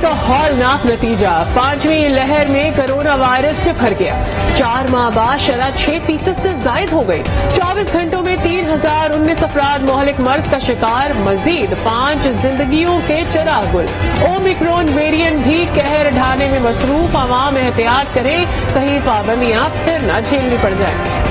का हौलनाक नतीजा, 5वीं लहर में कोरोना वायरस बिखर गया। 4 माह बाद शरह 6% से जायद हो गई। 24 घंटों में 3019 अफराद मोहलिक मर्ज का शिकार, मजीद 5 जिंदगियों के चिराग गुल। ओमिक्रॉन वेरिएंट भी कहर ढाने में मसरूफ, आवाम एहतियात करें, कहीं पाबंदियां फिर न झेलनी पड़ जाए।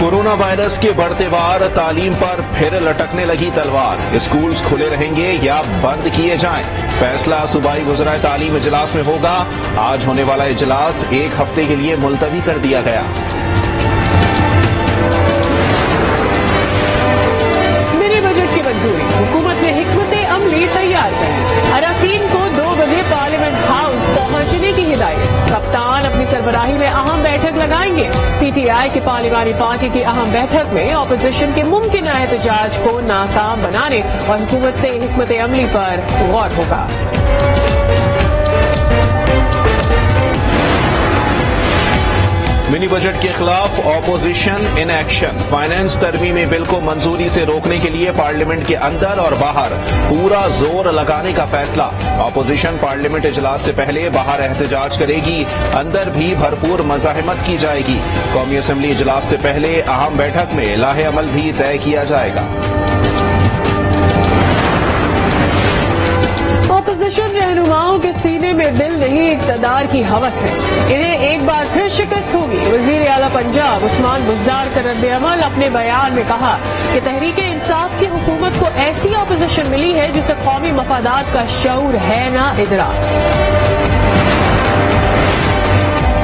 कोरोना वायरस के बढ़ते वार, तालीम पर फिर लटकने लगी तलवार। स्कूल्स खुले रहेंगे या बंद किए जाएं, फैसला सूबाई वज़राए तालीम इजलास में होगा। आज होने वाला इजलास 1 हफ्ते के लिए मुलतवी कर दिया गया। मिनी बजट की मंजूरी, हुकूमत ने हिकमत अमली तैयार कर। अरकान को 2 बजे पार्लियामेंट हाउस पहुंचने की हिदायत। कप्तान अपनी सरबराही में अहम बैठक लगाएंगे। PTI की पार्लियामानी पार्टी की अहम बैठक में अपोजिशन के मुमकिन एहतजाज को नाकाम बनाने और हुकूमत से हिकमत अमली पर गौर होगा। मिनी बजट के खिलाफ ऑपोजिशन इन एक्शन। फाइनेंस तरमीमी बिल को मंजूरी से रोकने के लिए पार्लियामेंट के अंदर और बाहर पूरा जोर लगाने का फैसला। ऑपोजिशन पार्लियामेंट इजलास से पहले बाहर एहतजाज करेगी, अंदर भी भरपूर मज़ाहमत की जाएगी। कौमी असम्बली इजलास से पहले अहम बैठक में लाहे अमल भी तय किया जाएगा। अपोजिशन रहनुमाओं के सीने में दिल नहीं, इक़्तिदार की हवस है। इन्हें एक बार फिर शिकस्त होगी। वज़ीर आला पंजाब उस्मान बुज़दार का रद्द-ए-अमल, अपने बयान में कहा कि तहरीक इंसाफ की हुकूमत को ऐसी अपोजिशन मिली है जिसे कौमी मफादात का शऊर है ना इदराक।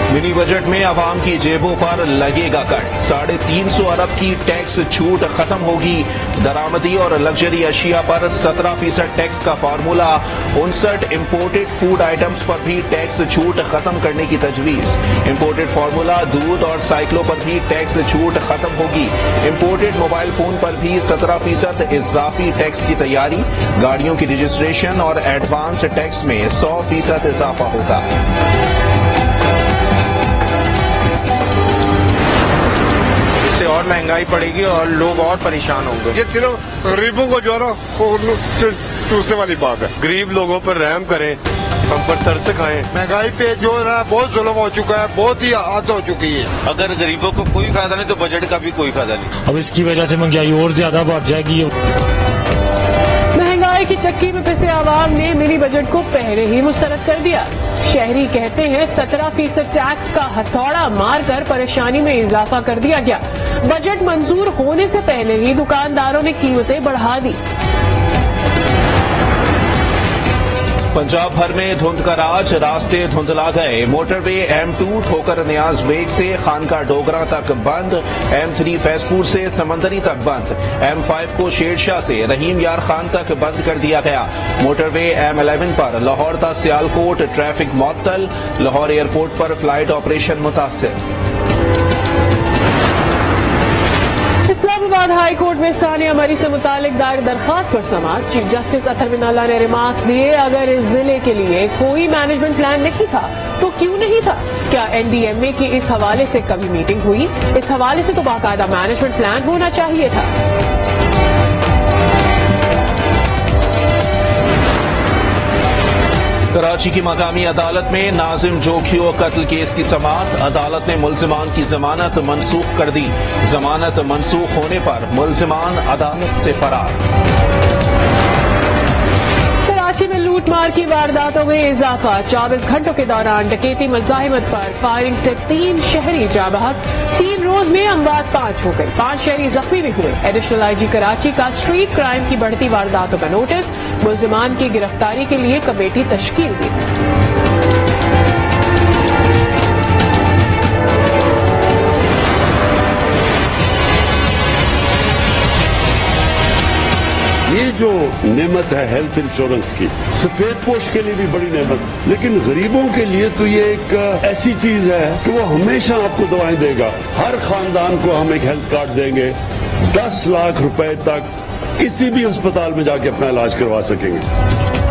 मिनी बजट में आवाम की जेबों पर लगेगा कट। 350 अरब की टैक्स छूट खत्म होगी। दरामदी और लग्जरी अशिया पर 17% टैक्स का फार्मूला। 59 इम्पोर्टेड फूड आइटम्स पर भी टैक्स छूट खत्म करने की तजवीज। इम्पोर्टेड फार्मूला, दूध और साइकिलों पर भी टैक्स छूट खत्म होगी। इम्पोर्टेड मोबाइल फोन पर भी 17% इजाफी टैक्स की तैयारी। गाड़ियों की रजिस्ट्रेशन और एडवांस टैक्स में 100% इजाफा होगा। और महंगाई पड़ेगी और लोग और परेशान होंगे। ये सिर्फ गरीबों को जो है ना चूसने वाली बात है। गरीब लोगों पर रहम करें, हम पर तरस खाएं। महंगाई पे जो है ना बहुत जुल्म हो चुका है, बहुत ही हद हो चुकी है। अगर गरीबों को कोई फायदा नहीं तो बजट का भी कोई फायदा नहीं। अब इसकी वजह से महंगाई और ज्यादा बढ़ जाएगी। महंगाई की चक्की में पिसे आवाम ने मिनी बजट को पहले ही मुस्तरद कर दिया। शहरी कहते हैं 17% टैक्स का हथौड़ा मारकर परेशानी में इजाफा कर दिया गया। बजट मंजूर होने से पहले ही दुकानदारों ने कीमतें बढ़ा दी। पंजाब भर में धुंध का राज, रास्ते धुंधला गए। मोटरवे M2 ठोकर न्याज बेग से खानका डोगरा तक बंद। M3 फैजपुर से समंदरी तक बंद। M5 को शेरशाह से रहीम यार खान तक बंद कर दिया गया। मोटरवे M11 पर लाहौर ता सियालकोट ट्रैफिक मुअत्तल। लाहौर एयरपोर्ट पर फ्लाइट ऑपरेशन मुतासिर। इस्लामाबाद हाई कोर्ट में सानिया मरी से मुतालिक दायर दरखास्त पर समाअत। चीफ जस्टिस अतहर बिन अल्लाह ने रिमार्क्स दिए, अगर इस जिले के लिए कोई मैनेजमेंट प्लान नहीं था तो क्यों नहीं था? क्या NDMA की इस हवाले से कभी मीटिंग हुई? इस हवाले से तो बाकायदा मैनेजमेंट प्लान होना चाहिए था। कराची की मकामी अदालत में नाजिम जोखियो कत्ल केस की समाअत। अदालत ने मुल्जिमान की जमानत मनसूख कर दी। जमानत मनसूख होने पर मुल्जिमान अदालत से फरार। कराची में लूटमार की वारदातों में इजाफा। 24 घंटों के दौरान डकैती मज़ाहिमत पर फायरिंग से 3 शहरी जाँ बहक। 3 रोज में अमवात 5 हो गई। 5 शहरी जख्मी भी हुए। एडिशनल IG कराची का स्ट्रीट क्राइम की बढ़ती वारदातों का नोटिस। मुल्जिमान की गिरफ्तारी के लिए कमेटी तश्कील दी। ये जो नेमत है हेल्थ इंश्योरेंस की, सफेद पोश के लिए भी बड़ी नेमत, लेकिन गरीबों के लिए तो ये एक ऐसी चीज है कि वो हमेशा आपको दवाएं देगा। हर खानदान को हम एक हेल्थ कार्ड देंगे, 10 लाख रुपए तक किसी भी अस्पताल में जाके अपना इलाज करवा सकेंगे।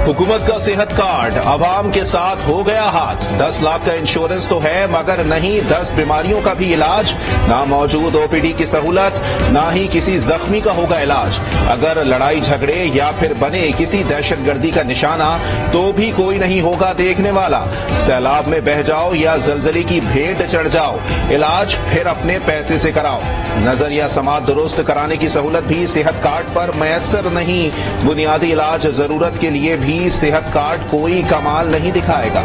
हुकूमत का सेहत कार्ड अवाम के साथ हो गया हाथ। 10 लाख का इंश्योरेंस तो है मगर नहीं 10 बीमारियों का भी इलाज। ना मौजूद ओपीडी की सहूलत, ना ही किसी जख्मी का होगा इलाज। अगर लड़ाई झगड़े या फिर बने किसी दहशतगर्दी का निशाना तो भी कोई नहीं होगा देखने वाला। सैलाब में बह जाओ या जलजले की भेंट चढ़ जाओ, इलाज फिर अपने पैसे से कराओ। नजर या समात दुरुस्त कराने की सहूलत भी सेहत कार्ड पर मैसर नहीं। बुनियादी इलाज जरूरत के लिए भी सेहत कार्ड कोई कमाल नहीं दिखाएगा।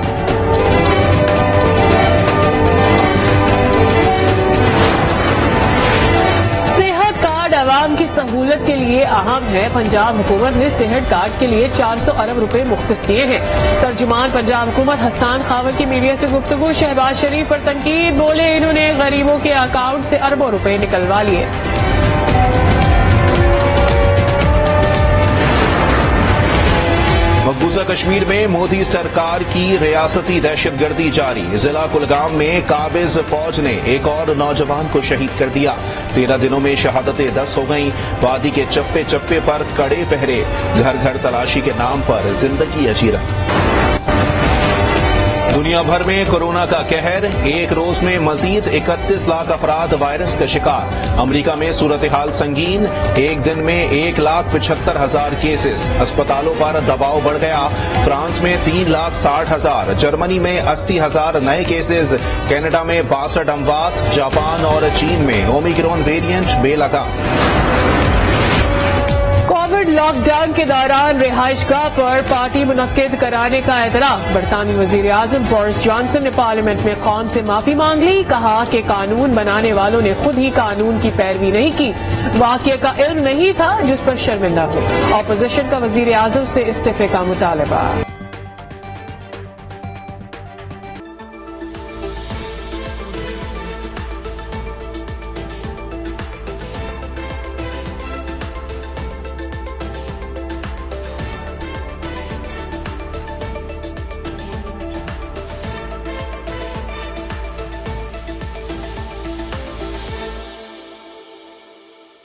सेहत कार्ड आवाम की सहूलत के लिए अहम है। पंजाब हुकूमत ने सेहत कार्ड के लिए 400 अरब रुपए मुख्तस किए हैं। तर्जुमान पंजाब हुकूमत हसन खावर की मीडिया से गुफ्तगू। शहबाज शरीफ पर तनकीद, बोले इन्होंने गरीबों के अकाउंट से अरबों रुपए निकलवा लिए। मकबूजा कश्मीर में मोदी सरकार की रियासती दहशतगर्दी जारी। जिला कुलगाम में काबिज फौज ने एक और नौजवान को शहीद कर दिया। 13 दिनों में शहादतें 10 हो गईं। वादी के चप्पे चप्पे पर कड़े पहरे, घर घर तलाशी के नाम पर जिंदगी अजीरन। दुनिया भर में कोरोना का कहर, एक रोज में मजीद 31 लाख अफराद वायरस का शिकार। अमेरिका में सूरत हाल संगीन, एक दिन में 1,75,000 केसेस। अस्पतालों पर दबाव बढ़ गया। फ्रांस में 3,60,000, जर्मनी में 80,000 नए केसेस, कनाडा में 62 अमवात, जापान और चीन में ओमिक्रॉन वेरिएंट बेलगाम। कोविड लॉकडाउन के दौरान रिहाइशगाह पर पार्टी मुनक्किद कराने का एतराफ। बरतानवी वजीर आजम बोरिस जॉनसन ने पार्लियामेंट में कौम से माफी मांग ली। कहा कि कानून बनाने वालों ने खुद ही कानून की पैरवी नहीं की, वाकये का इल्म नहीं था जिस पर शर्मिंदा हुए। अपोजिशन का वजीर आजम से इस्तीफे का मुतालबा।